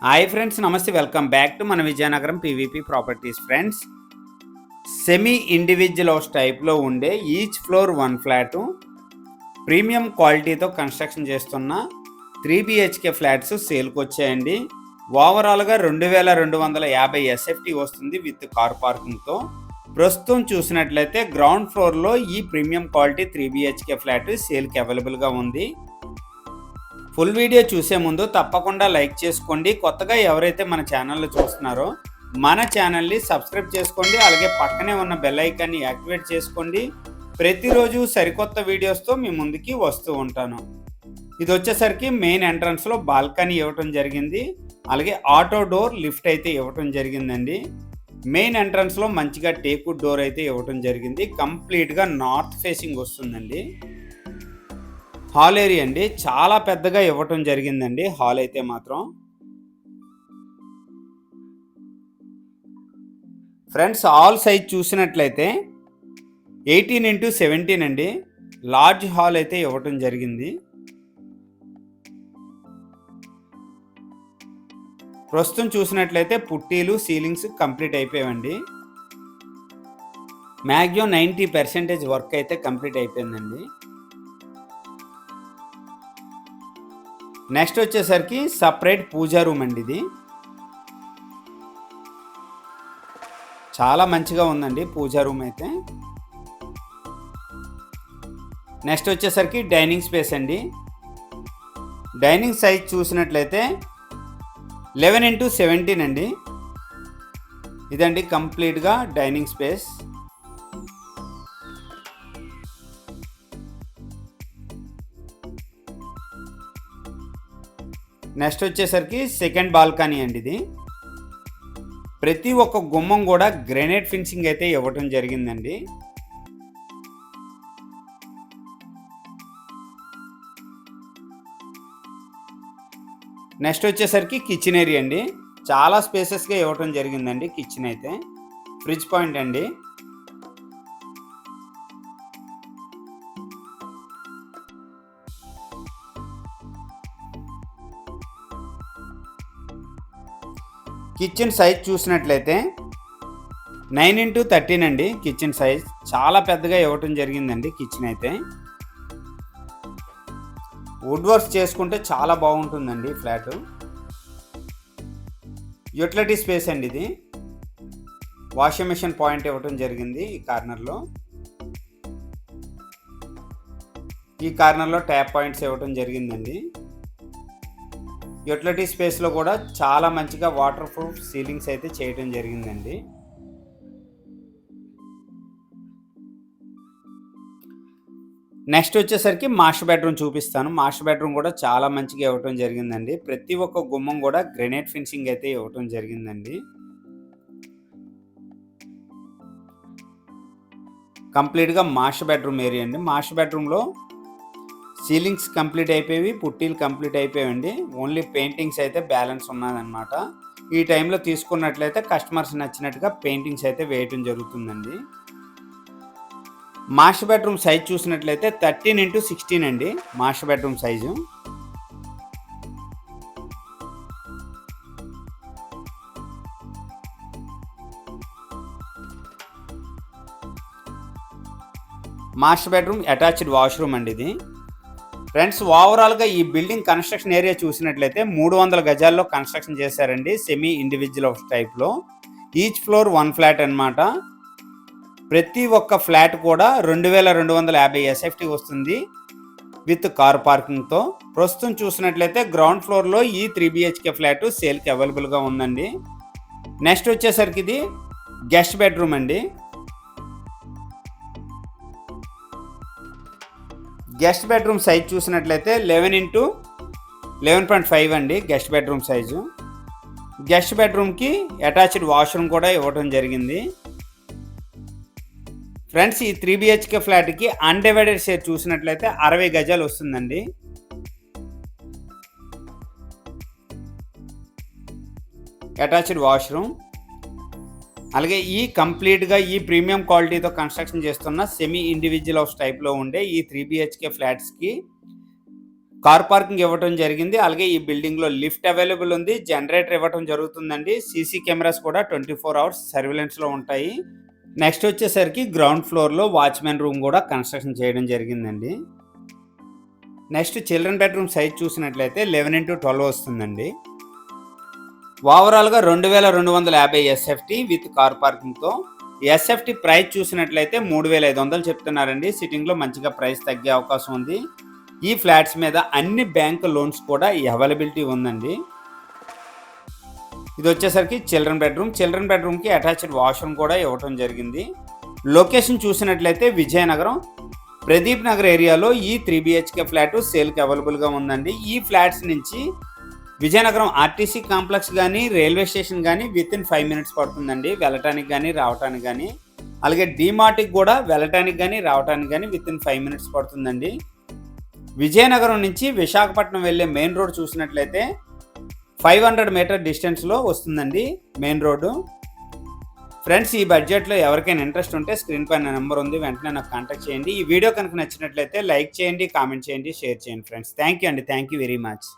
Hi friends, నమస్తే. Welcome back to మన Vizianagaram PVP properties. Friends, semi individual house టైప్లో ఉండే each floor one flat premium క్వాలిటీతో construction చేస్తున్న 3 BHK ఫ్లాట్స్ సేల్కి వచ్చాయండి. ఓవరాల్గా 2250 SFT వస్తుంది విత్ కార్ పార్కింగ్తో. ప్రస్తుతం చూసినట్లయితే గ్రౌండ్ ఫ్లోర్లో ఈ ప్రీమియం క్వాలిటీ 3 BHK ఫ్లాట్ సేల్కి అవైలబుల్గా ఉంది. ఫుల్ వీడియో చూసే ముందు తప్పకుండా లైక్ చేసుకోండి. కొత్తగా ఎవరైతే మన ఛానల్లో చూస్తున్నారో మన ఛానల్ని సబ్స్క్రైబ్ చేసుకోండి. అలాగే పక్కనే ఉన్న బెల్ ఐకాన్ని యాక్టివేట్ చేసుకోండి. ప్రతిరోజు సరికొత్త వీడియోస్తో మీ ముందుకి వస్తూ ఉంటాను. ఇది వచ్చేసరికి మెయిన్ ఎంట్రన్స్లో బాల్కనీ ఇవ్వటం జరిగింది. అలాగే ఆటో డోర్, లిఫ్ట్ అయితే ఇవ్వటం జరిగిందండి. మెయిన్ ఎంట్రన్స్లో మంచిగా టేక్వుడ్ డోర్ అయితే ఇవ్వటం జరిగింది. కంప్లీట్గా నార్త్ ఫేసింగ్ వస్తుందండి. హాల్ ఏరియా అండి చాలా పెద్దగా ఇవ్వటం జరిగిందండి. హాల్ అయితే మాత్రం ఫ్రెండ్స్, హాల్ సైజ్ చూసినట్లయితే 18x17 అండి. లార్జ్ హాల్ అయితే ఇవ్వటం జరిగింది. ప్రస్తుతం చూసినట్లయితే పుట్టీలు, సీలింగ్స్ కంప్లీట్ అయిపోయాయండి. మ్యాక్సిమం 90% వర్క్ అయితే కంప్లీట్ అయిపోయిందండి. నెక్స్ట్ వచ్చేసరికి సపరేట్ పూజా రూమ్ అండి. ఇది చాలా మంచిగా ఉందండి పూజా రూమ్ అయితే. నెక్స్ట్ వచ్చేసరికి డైనింగ్ స్పేస్ అండి. డైనింగ్ సైజ్ చూసినట్లయితే 11x17 అండి. ఇదండి కంప్లీట్గా డైనింగ్ స్పేస్. నెక్స్ట్ వచ్చేసరికి సెకండ్ బాల్కనీ అండి. ఇది ప్రతి ఒక్క గుమ్మం కూడా గ్రెనైట్ ఫినిషింగ్ అయితే ఇవ్వటం జరిగిందండి. నెక్స్ట్ వచ్చేసరికి కిచెన్ ఏరియా అండి. చాలా స్పేసెస్గా ఇవ్వటం జరిగిందండి. కిచెన్ అయితే ఫ్రిడ్జ్ పాయింట్ అండి. కిచెన్ సైజ్ చూసినట్లయితే 9x13 అండి. కిచెన్ సైజ్ చాలా పెద్దగా ఇవ్వటం జరిగిందండి. కిచెన్ అయితే వుడ్ వర్క్ చేసుకుంటే చాలా బాగుంటుందండి ఫ్లాట్. యూటిలిటీ స్పేస్ అండి. ఇది వాషింగ్ మెషిన్ పాయింట్ ఇవ్వటం జరిగింది. ఈ కార్నర్లో ట్యాప్ పాయింట్స్ ఇవ్వటం జరిగిందండి. యూటిలిటీ స్పేస్లో కూడా చాలా మంచిగా వాటర్ ప్రూఫ్ సీలింగ్స్ అయితే చేయడం జరిగిందండి. నెక్స్ట్ వచ్చేసరికి మాస్టర్ బెడ్రూమ్ చూపిస్తాను. మాస్టర్ బెడ్రూమ్ కూడా చాలా మంచిగా ఇవ్వటం జరిగిందండి. ప్రతి ఒక్క గుమ్మం కూడా గ్రెనైట్ ఫినిషింగ్ అయితే ఇవ్వటం జరిగిందండి. కంప్లీట్గా మాస్టర్ బెడ్రూమ్ ఏరియా అండి. మాస్టర్ బెడ్రూమ్లో సీలింగ్స్ కంప్లీట్ అయిపోయి, పుట్టీలు కంప్లీట్ అయిపోయాయండి. ఓన్లీ పెయింటింగ్స్ అయితే బ్యాలెన్స్ ఉన్నదన్నమాట. ఈ టైంలో తీసుకున్నట్లయితే కస్టమర్స్ నచ్చినట్టుగా పెయింటింగ్స్ అయితే వేయటం జరుగుతుందండి. మాస్టర్ బెడ్రూమ్ సైజ్ చూసినట్లయితే 13x16 అండి. Master bedroom size master bedroom attached washroom అండి. ఇది ఫ్రెండ్స్, ఓవరాల్గా ఈ బిల్డింగ్ కన్స్ట్రక్షన్ ఏరియా చూసినట్లయితే 300 గజాల్లో కన్స్ట్రక్షన్ చేశారండి. సెమీ ఇండివిజువల్ హౌస్ టైప్లో ఈచ్ ఫ్లోర్ వన్ ఫ్లాట్ అనమాట. ప్రతి ఒక్క ఫ్లాట్ కూడా 2250 SFT వస్తుంది విత్ కార్ పార్కింగ్తో. ప్రస్తుతం చూసినట్లయితే గ్రౌండ్ ఫ్లోర్లో ఈ 3 BHK ఫ్లాట్ సేల్కి అవైలబుల్గా ఉందండి. నెక్స్ట్ వచ్చేసరికి ఇది గెస్ట్ బెడ్రూమ్ అండి. గెస్ట్ బెడ్రూమ్ సైజ్ చూసినట్లయితే 11x11.5 అండి. Guest bedroom size. గెస్ట్ బెడ్రూమ్కి అటాచ్డ్ వాష్రూమ్ కూడా ఇవ్వడం జరిగింది. ఫ్రెండ్స్, ఈ 3 BHK ఫ్లాట్కి అన్డివైడెడ్ షేర్ చూసినట్లయితే 60 గజాలు వస్తుందండి. Attached washroom. అలాగే ఈ కంప్లీట్గా ఈ ప్రీమియం క్వాలిటీతో కన్స్ట్రక్షన్ చేస్తున్న సెమీ ఇండివిజువల్ హౌస్ టైప్లో ఉండే ఈ 3 BHK ఫ్లాట్స్కి కార్ పార్కింగ్ ఇవ్వటం జరిగింది. అలాగే ఈ బిల్డింగ్‌లో లిఫ్ట్ అవైలబుల్ ఉంది. జనరేటర్ ఇవ్వటం జరుగుతుందండి. సీసీ కెమెరాస్ కూడా 24 అవర్స్ సర్వేలెన్స్‌లో ఉంటాయి. నెక్స్ట్ వచ్చేసరికి గ్రౌండ్ ఫ్లోర్‌లో వాచ్‌మెన్ రూమ్ కూడా కన్‌స్ట్రక్షన్ చేయడం జరిగిందండి. నెక్స్ట్ చిల్డ్రన్ బెడ్రూమ్ సైజ్ చూసినట్లయితే 11x12 వస్తుందండి. ఓవరాల్‌గా 2250 ఎస్ఎఫ్టీ విత్ కార్ పార్కింగ్‌తో. ఎస్ఎఫ్టీ ప్రైస్ చూసినట్లయితే 3500 చెప్తున్నారండి. సిట్టింగ్‌లో మంచిగా ప్రైస్ తగ్గే అవకాశం ఉంది. ఈ ఫ్లాట్స్ మీద అన్ని బ్యాంక్ లోన్స్ కూడా అవైలబిలిటీ ఉందండి. ఇది వచ్చేసరికి చిల్డ్రన్ బెడ్రూమ్కి అటాచ్డ్ వాష్రూమ్ కూడా ఇవ్వటం జరిగింది. లొకేషన్ చూసినట్లయితే విజయనగరం ప్రదీప్ నగర్ ఏరియాలో ఈ 3 BHK ఫ్లాట్ సేల్కి అవైలబుల్గా ఉందండి. ఈ ఫ్లాట్స్ నుంచి విజయనగరం ఆర్టీసీ కాంప్లెక్స్ కానీ రైల్వే స్టేషన్ కానీ వితిన్ 5 మినిట్స్ పడుతుందండి వెళ్ళటానికి కానీ రావటానికి కానీ. అలాగే డీమార్ట్కి కూడా వెళ్ళటానికి కానీ రావటానికి కానీ వితిన్ 5 మినిట్స్ పడుతుందండి. విజయనగరం నుంచి విశాఖపట్నం వెళ్ళే మెయిన్ రోడ్ చూసినట్లయితే 500 మీటర్ డిస్టెన్స్లో వస్తుందండి మెయిన్ రోడ్డు. ఫ్రెండ్స్, ఈ బడ్జెట్లో ఎవరికైనా ఇంట్రెస్ట్ ఉంటే స్క్రీన్ పైన నెంబర్ ఉంది, వెంటనే నాకు కాంటాక్ట్ చేయండి. ఈ వీడియో కనుక నచ్చినట్లయితే లైక్ చేయండి, కామెంట్ చేయండి, షేర్ చేయండి friends. Thank you very much.